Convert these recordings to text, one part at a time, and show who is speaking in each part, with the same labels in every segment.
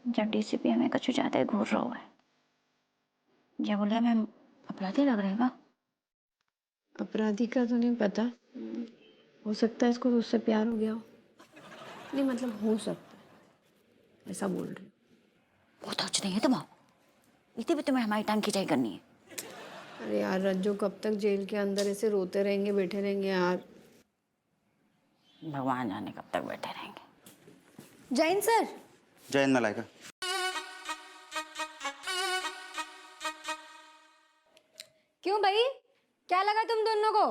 Speaker 1: जब डीसीपी हमें कछु जाते घूर रहा हुआ है, क्या बोला मैं अपराधी लग रहेगा?
Speaker 2: अपराधी का तो नहीं पता, हो सकता है इसको तो उससे प्यार हो गया हो। नहीं मतलब हो सकता है, ऐसा बोल रही हूँ।
Speaker 1: बहुत हच नहीं है तुम्हारा, इतनी भी तुम्हें हमारी टांग खिंचाई करनी है।
Speaker 2: अरे यार रज्जो कब तक जेल के अंदर ऐसे रोते रहेंगे बैठे रहेंगे यार।
Speaker 1: भगवान जाने कब तक बैठे रहेंगे।
Speaker 2: जैन सर।
Speaker 3: जय हिंद मलाइका।
Speaker 2: क्यों भाई, क्या लगा तुम दोनों को?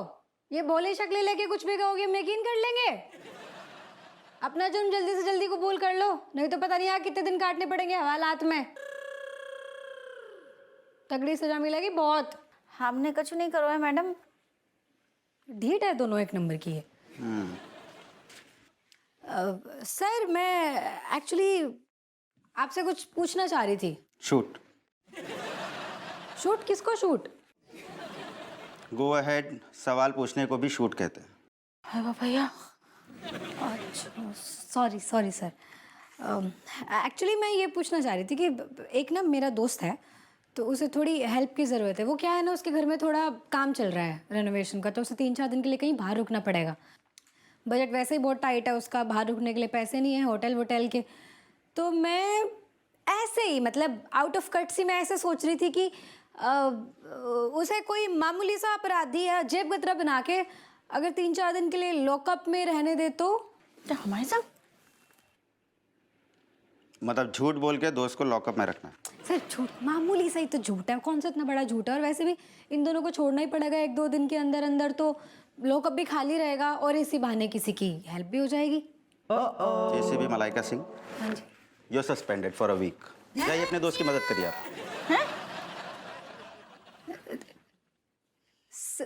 Speaker 2: ये भोली शक्लें लेके कुछ भी कहोगे हम यकीन कर लेंगे। अपना जुर्म जल्दी से जल्दी कबूल कर लो, नहीं तो पता नहीं यार कितने दिन काटने पड़ेंगे हवालात में। तगड़ी सजा मिलेगी बहुत।
Speaker 1: हमने कछु नहीं करो है मैडम।
Speaker 2: ढीठ है दोनों एक नंबर की है। सर मैं एक्चुअली आपसे कुछ पूछना चाह रही थी।
Speaker 3: शूट।
Speaker 2: शूट किसको शूट?
Speaker 3: गो अहेड, सवाल पूछने को भी शूट कहते हैं।
Speaker 1: है भैया।
Speaker 2: अच्छा सॉरी सॉरी सर। एक्चुअली मैं ये पूछना चाह रही थी कि एक ना मेरा दोस्त है, तो उसे थोड़ी हेल्प की ज़रूरत है। वो क्या है ना, उसके घर में थोड़ा काम चल रहा है रेनोवेशन का, तो उसे 3-4 दिन के लिए कहीं बाहर रुकना पड़ेगा। बजट वैसे ही बहुत टाइट है उसका, बाहर रुकने के लिए पैसे नहीं है होटल वोटल के। तो मैं ऐसे ही मतलब आउट ऑफ कट मैं ऐसे सोच रही थी कि उसे कोई मामूली सा अपराधी या जेब कतरा बना के अगर 3-4 दिन के लिए लॉकअप में रहने दे तो।
Speaker 1: तो हमारे साथ
Speaker 3: मतलब झूठ बोल के दोस्त को लॉकअप में रखना।
Speaker 2: सर झूठ मामूली सा ही तो झूठ है, कौन सा इतना बड़ा झूठ है। और वैसे भी इन दोनों को छोड़ना ही पड़ेगा 1-2 दिन के अंदर अंदर, तो लॉकअप भी खाली रहेगा और इसी बहाने किसी की हेल्प भी हो जाएगी।
Speaker 3: एसीपी मलाइका सिंह,
Speaker 2: हाँ जी।
Speaker 3: You are suspended for a week. जाइए अपने दोस्त की मदद करिए आप।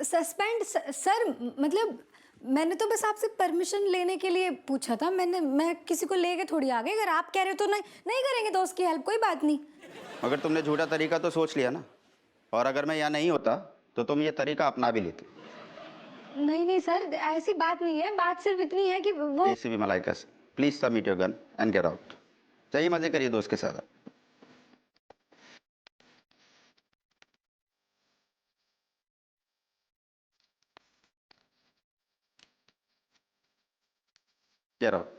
Speaker 2: Suspend sir? मतलब मैंने तो बस आपसे परमिशन लेने के लिए पूछा था। मैं किसी को लेके थोड़ी आ गई। अगर आप कह रहे हो तो नहीं नहीं करेंगे दोस्त की हेल्प, कोई बात नहीं।
Speaker 3: मगर तुमने झूठा तरीका तो सोच लिया ना, और अगर मैं यहाँ नहीं होता तो तुम ये तरीका अपना भी लेते।
Speaker 2: नहीं नहीं सर, ऐसी बात नहीं है। बात सिर्फ इतनी है कि वो
Speaker 3: ACP Malaika Singh, please submit your gun and get out. जाइए मजे करिए दोस्त के साथ। Get out.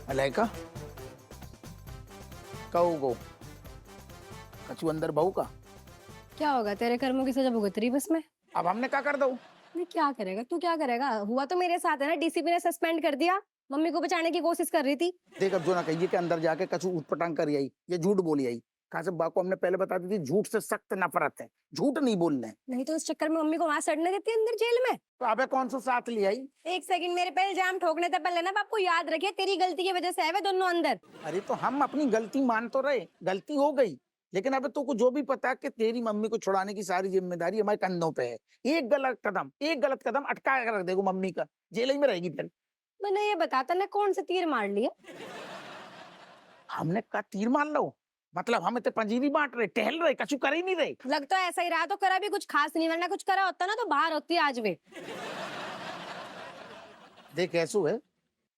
Speaker 4: मलाइका कहो गो कछु अंदर बहू का।
Speaker 2: क्या होगा, तेरे कर्मों की सजा भुगत रही बस में।
Speaker 4: अब हमने क्या कर दो।
Speaker 2: नहीं क्या करेगा तू, क्या करेगा? हुआ तो मेरे साथ है ना, डीसीपी ने सस्पेंड कर दिया। मम्मी को बचाने की कोशिश कर रही थी।
Speaker 4: देख अब जो ना कहिए कि अंदर जाके कछु उठपटांग कर आई, ये झूठ बोली आई। कहा से बा को हमने पहले बता दी थी, झूठ से सख्त नफरत है, झूठ नहीं बोलना है।
Speaker 2: नहीं तो इस चक्कर में मम्मी को वहां सड़ने देती अंदर जेल में।
Speaker 4: तो अबे कौन सा साथ ले आई।
Speaker 2: एक सेकंड, मेरे पे इल्जाम ठोकने से पहले ना बाप को याद रखिए, तेरी गलती की वजह से है वे दोनों अंदर।
Speaker 4: अरे तो हम अपनी गलती मान तो रहे, गलती हो गई, लेकिन अब तुमको जो भी पता है कि तेरी मम्मी को छुड़ाने की सारी जिम्मेदारी हमारे कंधों पे है। एक गलत कदम अटका के रख देगो मम्मी का, जेल ही में रहेगी फिर।
Speaker 2: मैंने ये बताता ना कौन से तीर मार लिए।
Speaker 4: हमने कहा तीर मार लो, मतलब हम इतने पंजीरी बांट रहे, टहल रहे, कछु कर ही नहीं रहे।
Speaker 2: लग तो ऐसा ही रहा, तो करा भी कुछ खास नहीं, वरना कुछ करा होता ना तो बाहर होती आज वे।
Speaker 4: देख ऐसो है,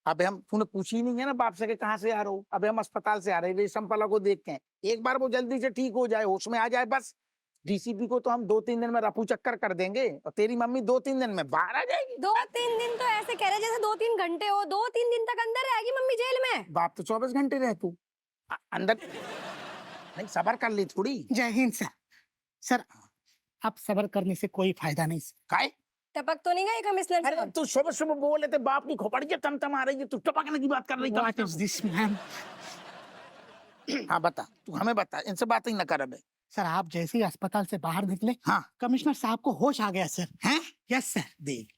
Speaker 4: अबे हम तूने पूछी नहीं है ना बाप से कि कहाँ से आ रहे हो। अबे हम अस्पताल से आ रहे हैं, रेशम पला को देख के। एक बार वो जल्दी से ठीक हो जाए, होश में आ जाए बस। डीसीपी को तो हम 2-3 दिन में रफू चक्कर कर देंगे, और तेरी मम्मी 2-3 दिन में बाहर आ जाएगी।
Speaker 2: 2-3 दिन तो ऐसे कह रहे जैसे 2-3 घंटे हो। 2-3 दिन तक अंदर रहेगी मम्मी जेल में।
Speaker 4: बाप तो 24 घंटे रहे तू अंदर। नहीं सबर कर ली थोड़ी।
Speaker 5: जय हिंद सर। सर अब सबर करने से कोई फायदा नहीं सर।
Speaker 4: काय
Speaker 2: टपक तो नहीं गई कमिश्नर
Speaker 4: अरे
Speaker 2: साहब?
Speaker 4: तू सुबह सुबह बोल रहे थे बाप की खोपड़ी तम आ रही है, तू टपकने की बात कर रही
Speaker 5: व्हाट इज दिस मैम।
Speaker 4: हाँ बता, तू हमें बता, इनसे बात ही न कर अबे।
Speaker 5: सर आप जैसे ही अस्पताल से बाहर निकले,
Speaker 4: हाँ
Speaker 5: कमिश्नर साहब को होश आ गया सर।
Speaker 4: हैं
Speaker 5: यस सर।
Speaker 4: देख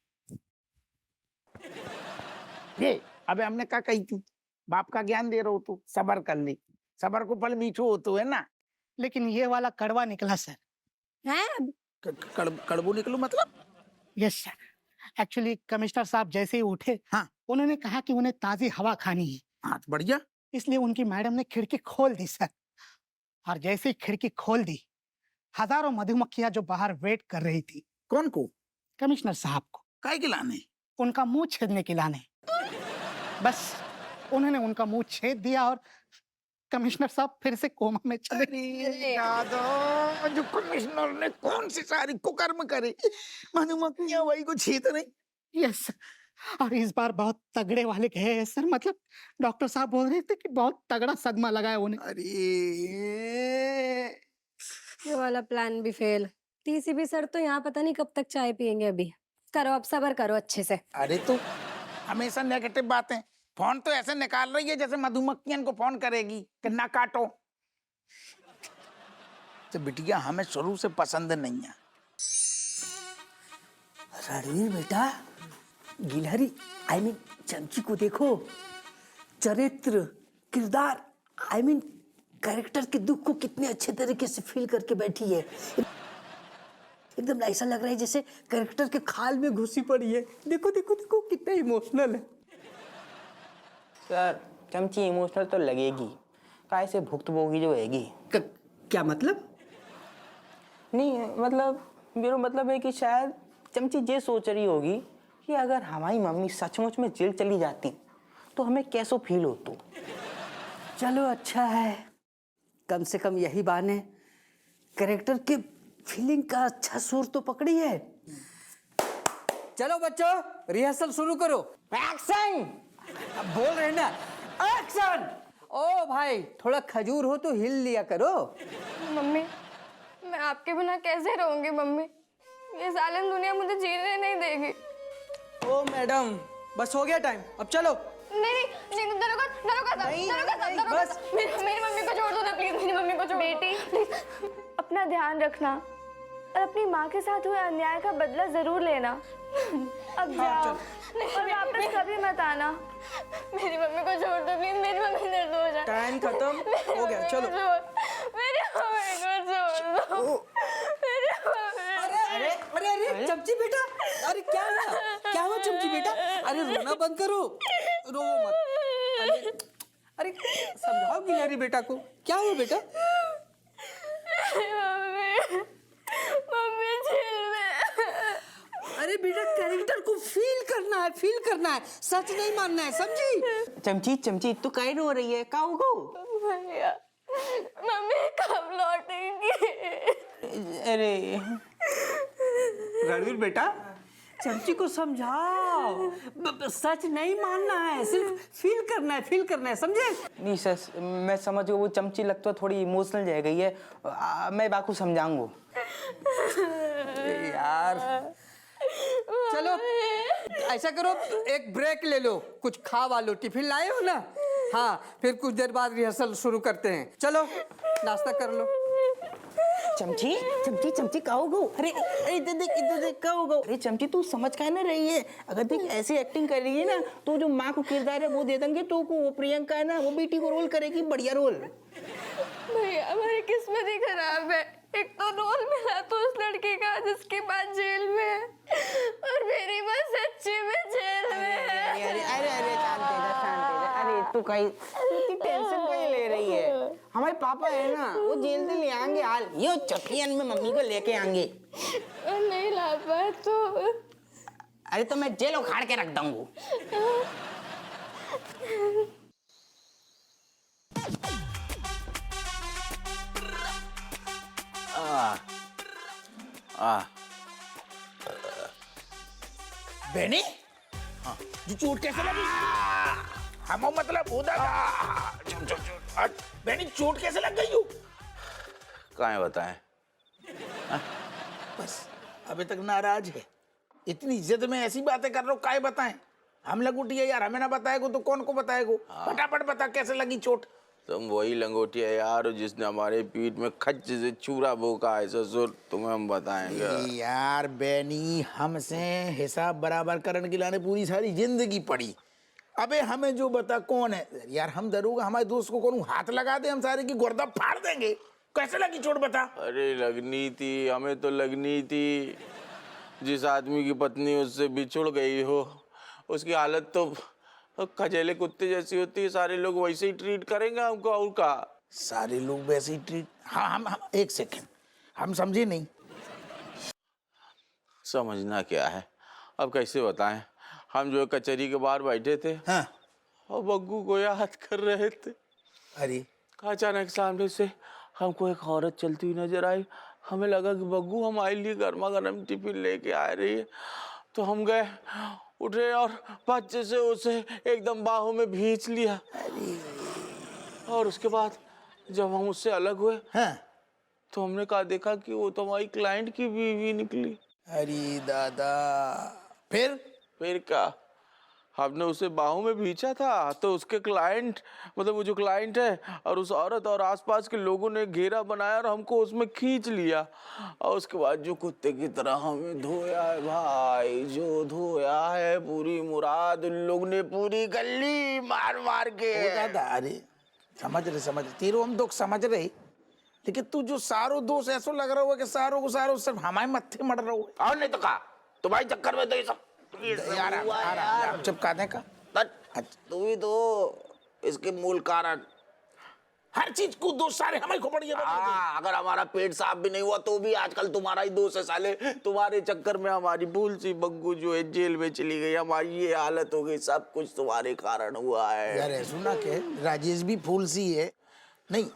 Speaker 4: ये अबे हमने क्या कही थी, बाप का ज्ञान दे रहा हो तू, सबर कर ले, सबर को फल मीठो हो तो है ना।
Speaker 5: लेकिन ये वाला कड़वा निकला सर।
Speaker 2: हैं?
Speaker 4: कड़बू निकलो मतलब?
Speaker 5: Yes sir. एक्चुअली कमिश्नर साहब जैसे ही उठे,
Speaker 4: हाँ।
Speaker 5: उन्होंने कहा कि उन्हें ताजी हवा खानी है,
Speaker 4: हाँ तो बढ़िया।
Speaker 5: इसलिए उनकी मैडम ने खिड़की खोल दी सर। और जैसे ही खिड़की खोल दी, हजारों मधुमक्खियां जो बाहर वेट कर रही थी
Speaker 4: कौन को?
Speaker 5: कमिश्नर साहब को,
Speaker 4: काय के लाने?
Speaker 5: उनका मुंह छेदने के लाने। बस उन्होंने उनका मुंह छेद दिया और कमिश्नर साहब फिर से कोमा में चले गए।
Speaker 4: अरे यादव, जो कमिश्नर ने कौन सी सारी कुकर्म करे, मधुमक्खियां वही को छेद रही।
Speaker 5: Yes sir. और इस बार बहुत तगड़े वाले गए हैं सर, मतलब डॉक्टर साहब बोल रहे थे कि बहुत तगड़ा सदमा लगा है उन्हें।
Speaker 4: अरे
Speaker 2: ये वाला प्लान भी फेल। टीसीबी सर तो यहाँ पता नहीं कब तक चाय पियेंगे अभी। करो अब सबर करो अच्छे से।
Speaker 4: अरे तू हमेशा नेगेटिव बातें, फोन तो ऐसे निकाल रही है जैसे मधुमक्खियां को फोन करेगी कि ना काटो। तो बिटिया हमें शुरू से पसंद नहीं है।
Speaker 6: रणवीर बेटा, गिलहरी आई मीन चमची को देखो, चरित्र, किरदार आई मीन कैरेक्टर के दुख को कितने अच्छे तरीके से फील करके बैठी है। एकदम ऐसा लग रहा है जैसे कैरेक्टर के खाल में घुसी पड़ी है। देखो देखो देखो कितना इमोशनल है।
Speaker 7: सर चमची इमोशनल तो लगेगी, काय से भुक्तभोगी जो हैगी।
Speaker 6: क्या मतलब?
Speaker 7: नहीं मतलब मेरा मतलब है कि शायद चमची ये सोच रही होगी कि अगर हमारी मम्मी सचमुच में जेल चली जाती तो हमें कैसो फील होतो।
Speaker 6: चलो अच्छा है, कम से कम यही बहाने कैरेक्टर के फीलिंग का अच्छा सुर तो पकड़ी है। चलो बच्चों रिहर्सल शुरू करो।
Speaker 7: एक्शन!
Speaker 6: बोल रहे ना, एक्शन! ओ भाई थोड़ा खजूर हो तो हिल लिया करो।
Speaker 8: मम्मी मैं आपके बिना कैसे रहूंगी मम्मी, ये सालन दुनिया मुझे जीने नहीं देगी।
Speaker 6: ओ मैडम बस हो गया टाइम, अब चलो।
Speaker 8: नहीं बस मेरी मम्मी को छोड़ दो ना प्लीज, मेरी मम्मी को छोड़। बेटी प्लीज अपना ध्यान रखना और अपनी माँ के साथ हुए अन्याय का बदला जरूर लेना। अब जाओ और वापस कभी मत आना। मेरी मम्मी को छोड़ दो प्लीज, मेरी मम्मी दर्द हो जाए।
Speaker 6: टाइम खत्म हो गया, चलो।
Speaker 8: मेरी मम्मी को छोड़ दो।
Speaker 6: अरे अरे अरे चमची बेटा, अरे क्या हुआ चमची बेटा? अरे रोना बंद करो, रो मत। अरे समझाओ गिलहरी बेटा को, क्या हुआ बेटा?
Speaker 8: मम्मी जेल में।
Speaker 6: अरे बेटा कैरेक्टर को फील करना है, सच नहीं मानना है, समझी?
Speaker 7: चमची तू काहे रो रही है, का होगो?
Speaker 8: भैया मम्मी कब लौटेंगी?
Speaker 7: अरे
Speaker 6: रणवीर बेटा चमची को समझाओ, सच नहीं मानना है, सिर्फ फील करना है, समझे?
Speaker 7: नहीं सर मैं समझ गया, वो चमची लगता थोड़ी इमोशनल रह गई है, मैं बाकू समझाऊंगा।
Speaker 6: यार चलो ऐसा करो, एक ब्रेक ले लो, कुछ खा वा लो, टिफिन लाए हो ना? हाँ फिर कुछ देर बाद रिहर्सल शुरू करते हैं। चलो नाश्ता कर लो।
Speaker 7: चमची का होगो? अरे इधर देख का होगो? अरे चमची तू समझ का ना रही है, अगर देख ऐसी एक्टिंग कर रही है ना तो जो माँ को किरदार है वो दे देंगे तो को, वो प्रियंका है ना वो बेटी को रोल करेगी, बढ़िया रोल।
Speaker 8: भैया हमारी किस्मत ही खराब है, एक तो रोल मिला तो उस लड़की का जिसके बाद जेल में है और मेरी माँ सच्ची में जेल में है।
Speaker 7: अरे शांत है। अरे तू कहीं इतनी टेंशन क्यों ले रही है? हमारे पापा है ना वो जेल से ले आएंगे, हाल ये चकियन में मम्मी को लेके आएंगे।
Speaker 8: और नहीं ला पाए तो
Speaker 7: अरे तो मैं जेल उखाड़ के रख दूंगा।
Speaker 4: बेनी जी चोट कैसे लगी? हम मतलब उधर बेनी चोट कैसे लग गई?
Speaker 3: कहाँ बताएं?
Speaker 4: बस अभी तक नाराज है, इतनी इज्जत में ऐसी बातें कर रहे हो, काय बताएं? हम लंगोटी है यार, हमें ना बताएगो तो कौन को बताएगो? फटाफट बता कैसे लगी चोट।
Speaker 3: तुम वही लंगोटी है यार जिसने हमारे पीठ में खच से चूरा भोंका है ससुर, तुम्हें हम बताएंगे।
Speaker 4: यार बेनी हमसे हिसाब बराबर करने के लाने पूरी सारी जिंदगी पड़ी, अबे हमें जो बता कौन है यार, हम दरोगा हमारे दोस्त को कौन हाथ लगा दे, हम सारे की गुर्दा फाड़ देंगे। कैसे लगी चोट बता?
Speaker 3: अरे लगनी थी, हमें तो लगनी थी। जिस आदमी की पत्नी उससे बिछुड़ गई हो, उसकी हालत तो खजेले कुत्ते जैसी होती है। सारे लोग वैसे ही ट्रीट करेंगे हमको, और का
Speaker 4: सारे लोग वैसे ही ट्रीट? हाँ हम एक सेकंड, हम समझे नहीं।
Speaker 3: समझना क्या है, अब कैसे बताएं। हम जो कचहरी के बाहर बैठे थे,
Speaker 4: हाँ।
Speaker 3: और बग्गू को याद कर रहे थे।
Speaker 4: अरे
Speaker 3: अचानक सामने से हमको एक औरत चलती हुई नजर आई। हमें लगा कि बग्गू हमारे लिए गर्मा गर्म टिफिन लेके आ रही है। तो हम गए, उठे और बच्चे से उसे एकदम बाहों में भींच लिया। और उसके बाद जब हम उससे अलग हुए,
Speaker 4: हाँ।
Speaker 3: तो हमने कहा देखा कि वो तो हमारी क्लाइंट की बीवी निकली।
Speaker 4: अरे दादा, फिर
Speaker 3: क्या, हमने उसे बाहों में भींचा था तो उसके क्लाइंट, मतलब वो जो क्लाइंट है और उस औरत और आसपास के लोगों ने घेरा बनाया और हमको उसमें खींच लिया। और उसके बाद जो कुत्ते की तरह हमें धोया है भाई, जो धोया है पूरी मुराद उन लोग ने पूरी गली मार मार के।
Speaker 4: ओ दादा, अरे समझ रहे तेरो हम दुख समझ रहे, लेकिन तू जो सारो दोष ऐसा लग रहा हो कि सारो को सारो सिर्फ हमारे मत्थे मर रहा हो।
Speaker 3: और नहीं तो कहा, तुम्हारे चक्कर में तो ये सब
Speaker 4: यार चिपका दे का।
Speaker 3: तू ही तो इसके मूल कारण।
Speaker 4: हर चीज को दोष सारे हमारे को पड़ी है।
Speaker 3: अगर हमारा पेट साफ भी नहीं हुआ तो भी आजकल तुम्हारा ही दोष है साले। तुम्हारे चक्कर में हमारी भूल सी बग्गू जो है जेल में चली गई, हमारी ये हालत हो गई, सब कुछ तुम्हारे कारण हुआ है।
Speaker 4: यार सुना के राजेश भी फूल सी है नहीं,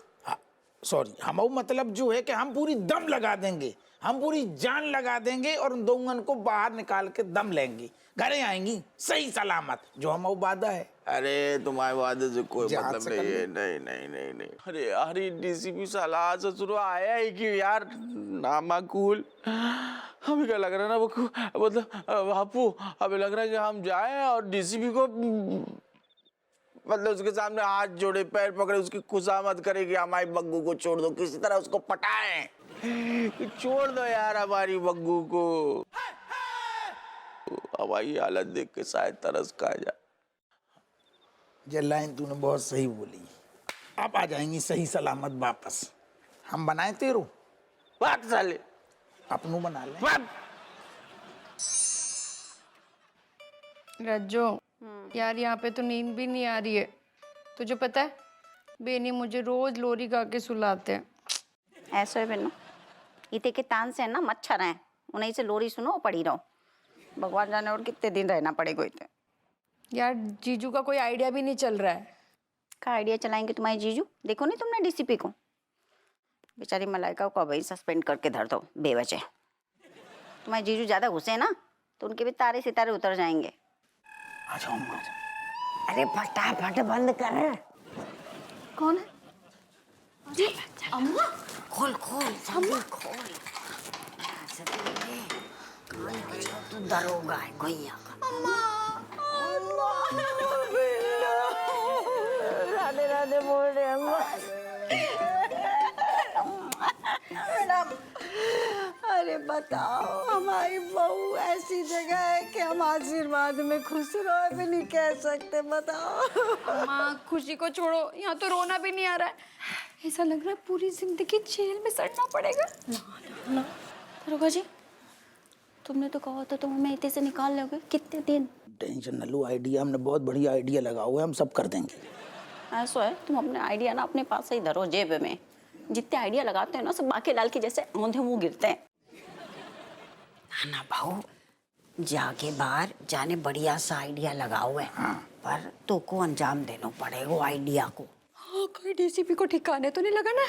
Speaker 4: सॉरी, हम मतलब जो है कि हम पूरी दम लगा देंगे, हम पूरी जान लगा देंगे और उन दोंगन को बाहर निकाल के दम लेंगे, घरे आएंगी सही सलामत, जो हम वादा है।
Speaker 3: अरे तुम्हारे वादे से कोई
Speaker 4: जहाँ
Speaker 3: मतलब
Speaker 4: से
Speaker 3: नहीं
Speaker 4: कर
Speaker 3: है। नहीं नहीं नहीं नहीं, अरे यार ये डीसीपी साला ससुर आया है कि यार नामाकूल। हमें क्या लग रहा है ना वो, मतलब बापू हमें लग रहा है कि हम जाएं और डीसीपी को, मतलब उसके सामने हाथ जोड़े पैर पकड़े उसकी खुशामद करे कि हमारी बग्गू को छोड़ दो, किसी तरह उसको पटाएं कि छोड़ दो यार हमारी बग्गू को। हमारी हालत देख के शायद तरस खा जाए।
Speaker 4: ये लाइन तूने बहुत सही बोली, अब आ जाएंगी सही सलामत वापस। हम बनाए तेरो
Speaker 3: बात साले,
Speaker 4: अपनों बना ले।
Speaker 2: रज्जो यार, यहाँ पे तो नींद भी नहीं आ रही है। तुझे पता है बेनी मुझे रोज लोरी गा के सुलाते हैं।
Speaker 1: ऐसा है बेनो, इते के तान से है ना मच्छर हैं, उन्हीं से लोरी सुनो पड़ी रहो। भगवान जाने और कितने दिन रहना पड़ेगा इतने।
Speaker 2: यार जीजू का कोई आइडिया भी नहीं चल रहा है।
Speaker 1: क्या आइडिया चलाएंगे तुम्हारे जीजू? देखो नहीं तुमने डीसीपी को, बेचारी मलाइका को अभी सस्पेंड करके धर दो बेवजह। तुम्हारे जीजू ज्यादा घुसे हैं ना तो उनके भी तारे सितारे उतर जाएंगे।
Speaker 6: अरे फटाफट बंद कर।
Speaker 1: कौन है?
Speaker 6: जी अम्मा, खोल खोल जल्दी खोल। तू दरोगा है कोई
Speaker 1: राधे राधे बोल रहे अम्मा।
Speaker 9: अरे बताओ, हमारी बहू ऐसी जगह है कि हम आशीर्वाद में खुश रहो भी नहीं कह सकते। बताओ
Speaker 2: माँ, खुशी को छोड़ो, यहाँ तो रोना भी नहीं आ रहा है। ऐसा लग रहा है पूरी जिंदगी जेल में सड़ना पड़ेगा।
Speaker 1: ना दरोगा जी, तुमने तो कहा था तुम हमें इतने से निकाल लोगे, कितने दिन?
Speaker 4: टेंशन न लो, आइडिया हमने बहुत बढ़िया आइडिया लगा हुआ है, हम सब कर देंगे।
Speaker 1: ऐसा है, तुम अपने आइडिया ना अपने पास ही धरो जेब में। जितने आइडिया लगाते हैं ना सब बाकी लाल के जैसे औंधे मुंह गिरते हैं।
Speaker 6: ना बहू, जाके बाहर जाने बढ़िया सा आइडिया लगाओ है। पर तो को अंजाम देना पड़ेगा वो आइडिया को।
Speaker 2: हाँ, कोई डीसीपी को ठिकाने तो नहीं लगा ना?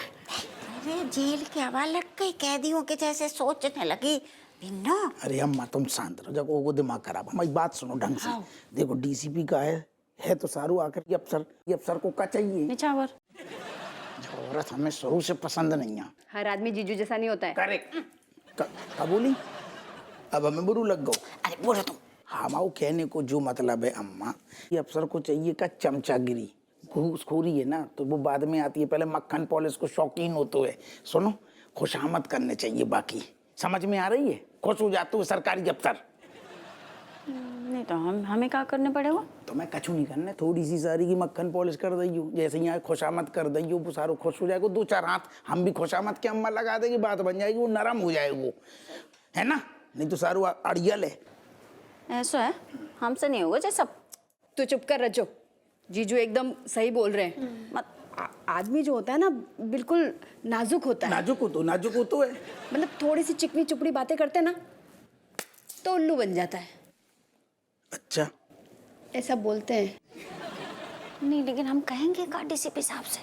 Speaker 6: अरे जेल के हवाले कई कैदियों के जैसे सोचने लगी बिन्नो।
Speaker 4: अरे अम्मा तुम शांत रहो, जब वो दिमाग खराब। हमारी बात सुनो ढंग से। देखो डीसीपी का है तो सारू आकर ये अफसर को क्या चाहिए?
Speaker 1: निछावर।
Speaker 4: औरत हमें शुरू से पसंद नहीं है।
Speaker 2: हर आदमी जीजू जैसा नहीं होता है।
Speaker 4: करेक्ट। क्या बोली? अब हमें बुरू लग गो।
Speaker 6: अरे बोलो तुम।
Speaker 4: हमारे कहने को जो मतलब है अम्मा, ये अफसर को चाहिए का चमचागिरी, घूसखोरी है ना तो वो बाद में आती है, पहले मक्खन पॉलिश को शौकीन होते है। सुनो, खुशामद करने चाहिए, बाकी समझ में आ रही है? खुश हो जाते हो सरकारी अफसर।
Speaker 1: नहीं तो हमें क्या करने पड़ेगा?
Speaker 4: तो मैं कछु नहीं करने, थोड़ी सी सारी की मक्खन पॉलिश कर दइयो, जैसे यहाँ खुशामद कर दइयो, वो सारो खुश हो जाएगा, 2-4 हाथ हम भी खुशामद के अम्मा लगा देगी, बात बन जाएगी, वो नरम हो जाएगा वो, है ना? नहीं तो सारू अड़ियल है।
Speaker 1: ऐसा है, हमसे नहीं होगा जैसा।
Speaker 9: तो चुप कर रजो, जीजू एकदम सही बोल रहे हैं। आदमी जो होता है ना बिल्कुल नाजुक होता है।
Speaker 4: नाजुक हो तो है,
Speaker 9: मतलब थोड़ी सी चिकनी चुपड़ी बातें करते हैं ना तो उल्लू बन जाता है,
Speaker 4: अच्छा
Speaker 9: ऐसा बोलते हैं।
Speaker 1: नहीं लेकिन हम कहेंगे का डीसीपी साहब से?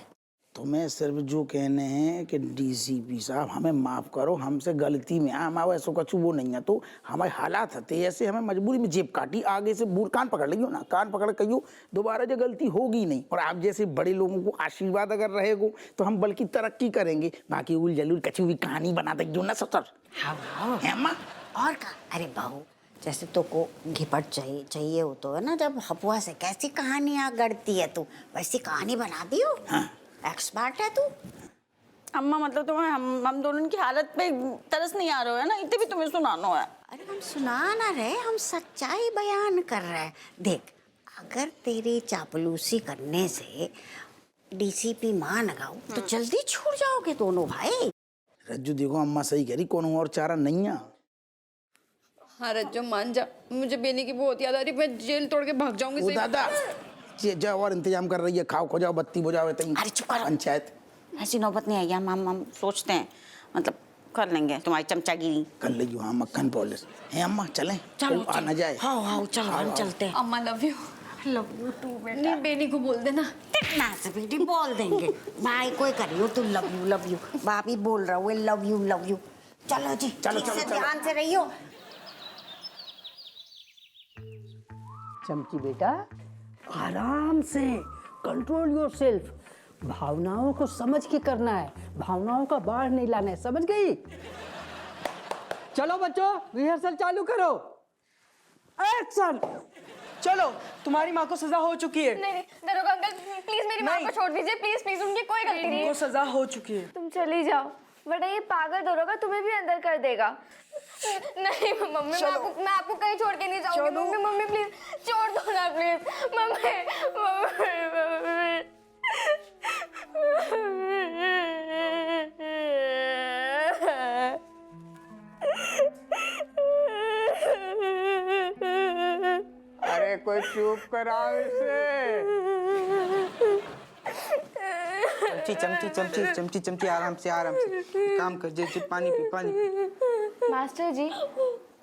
Speaker 4: तो मैं सिर्फ जो कहने हैं कि डीसीपी साहब हमें माफ करो, हमसे गलती में हमारा ऐसा कछु वो नहीं है, तो हमारे हालात थे ऐसे, हमें मजबूरी में जेब काटी, आगे से बूढ़ कान पकड़ लियो ना, कान पकड़ कहियो दोबारा जो गलती होगी नहीं, और आप जैसे बड़े लोगों को आशीर्वाद अगर रहेगो तो हम बल्कि तरक्की करेंगे, बाकी उल जलूल कछु भी कहानी बना दो ना ससुर।
Speaker 1: हाँ
Speaker 4: है अम्मा?
Speaker 1: और का? अरे बहू, जैसे तो को घिपट चाहिए हो तो है ना, जब हपुआ से कैसी कहानियां गढ़ती है तू, वैसी कहानी बना दियो।
Speaker 4: हाँ।
Speaker 1: एक्सपर्ट है तू। अम्मा मतलब तुम्हें हम दोनों की हालत पे तरस नहीं आ रहा है ना, इतने भी तुम्हें सुनाना है। अरे हम सुना ना रहे, हम सच्चाई बयान कर रहे हैं। देख, अगर तेरी चापलूसी करने से डीसीपी मान लगाओ तो जल्दी छूट जाओगे दोनों भाई।
Speaker 4: रज्जू देखो अम्मा सही कह रही, कोनो और चारा नहीं है।
Speaker 9: हाँ रज्जो मान जा, मुझे बेनी की बहुत याद आ रही, मैं जेल तोड़ के भाग जाऊंगी।
Speaker 4: ओ दादा, जाओ और इंतजाम कर रही है, खाओ खो जाओ, बत्ती बुझाओ।
Speaker 1: अरे चुप करो।
Speaker 4: पंचायत
Speaker 1: ऐसी नौबत नहीं आई, हम सोचते हैं, मतलब कर लेंगे तुम्हारी चमचागिरी।
Speaker 4: कर ली हाँ, मक्खन पॉलिश है अम्मा, चलें?
Speaker 1: चलो
Speaker 4: आ न जाए।
Speaker 1: हाँ चलो हम चलते हैं।
Speaker 2: अम्मा लव यू टू बेटा। नहीं बेनी को बोल देना।
Speaker 1: कितना से बेटी बोल देंगे, भाई कोई करियो तू लव यू, भाभी बोल रहा हूँ लव यू। चलो जी,
Speaker 4: चलो,
Speaker 1: ठीक से
Speaker 4: चलो।
Speaker 1: ध्यान से रहियो।
Speaker 6: चमकी बेटा, आराम से, कंट्रोल योरसेल्फ, भावनाओं को समझ के करना है, भावनाओं का बाढ़ नहीं लाना है, समझ गई? चलो बच्चों, रिहर्सल चालू करो। एक्शन।
Speaker 7: चलो, तुम्हारी माँ को सजा हो चुकी है।
Speaker 8: नहीं दरोगा अंकल, प्लीज मेरी माँ को छोड़ दीजिए, प्लीज उनकी कोई गलती नहीं है।
Speaker 7: उनको सजा हो चुकी है।
Speaker 8: तुम चली जाओ, वरना ये पागल दरोगा तुम्हें भी अंदर कर देगा। नहीं मम्मी, मैं आपको कहीं छोड़ के नहीं जाऊंगी। मम्मी प्लीज छोड़ दो ना प्लीज। मम्मी।
Speaker 3: अरे कोई चुप कराओ इसे।
Speaker 7: चमची आराम से काम कर। जे पानी पी।
Speaker 8: मास्टर जी,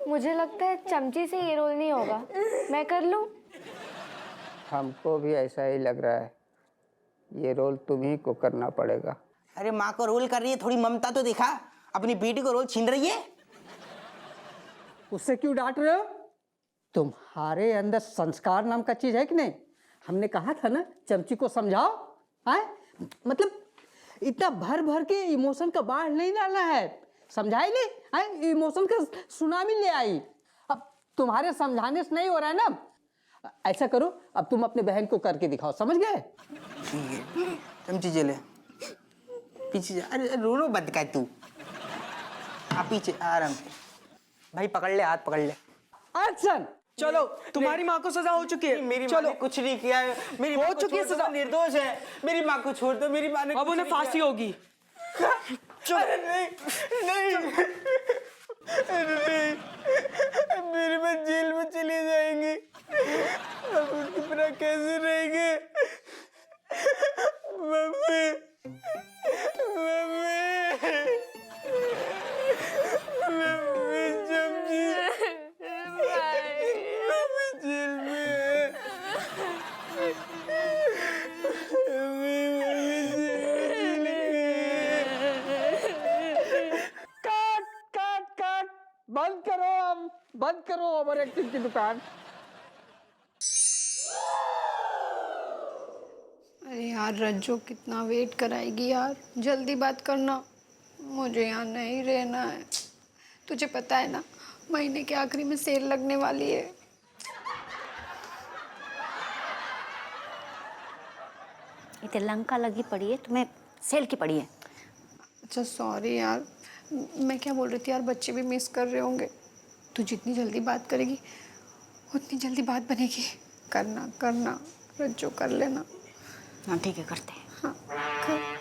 Speaker 8: मुझे लगता है चमची से ये रोल नहीं होगा, मैं कर लूं?
Speaker 10: हमको भी ऐसा ही लग रहा है, ये रोल तुम्ही को करना पड़ेगा।
Speaker 7: अरे माँ को रोल कर रही है, थोड़ी ममता तो दिखा, अपनी बेटी को रोल छीन रही है।
Speaker 6: उससे क्यों डांट रहे हो? तुम्हारे अंदर संस्कार नाम का चीज है कि नहीं? हमने कहा था ना, चमची को समझाओ। है मतलब इतना भर के इमोशन का बाढ़ नहीं डालना है, समझाई नहीं? है इमोशन का सुनामी ले आई। अब तुम्हारे समझाने से नहीं हो रहा है ना, ऐसा करो, अब तुम अपने बहन को करके दिखाओ, समझ गए?
Speaker 7: चमची चले पीछे जा। अरे रोनो बंद कर तू। आप पीछे आराम से। भाई पकड़ ले, हाथ पकड़ ले।
Speaker 6: एक्शन।
Speaker 7: चलो, तुम्हारी माँ को सजा हो चुकी है। मेरी माँ ने कुछ नहीं किया है, मेरी हो चुकी है सजा, निर्दोष है। मेरी माँ को छोड़ दो, मेरी माँ ने अब उन्हें फांसी होगी। अरे नहीं, मेरी माँ जेल में चली जाएंगी, अब उनकी तरह कैसे रहेंगे? मम्मी चमची जेल में है।
Speaker 6: कट बंद करो ओवर एक्टिंग की दुकान।
Speaker 2: अरे यार रज्जो कितना वेट कराएगी यार, जल्दी बात करना, मुझे यहाँ नहीं रहना है। तुझे पता है ना, महीने के आखिरी में सेल लगने वाली है।
Speaker 1: इतने लंका लगी पड़ी है, तुम्हें सेल की पड़ी है।
Speaker 2: अच्छा सॉरी यार, मैं क्या बोल रही थी यार, बच्चे भी मिस कर रहे होंगे। तू जितनी जल्दी बात करेगी उतनी जल्दी बात बनेगी। करना करना, रज्जू कर लेना।
Speaker 1: हाँ ठीक है, करते हैं।
Speaker 2: हाँ कर।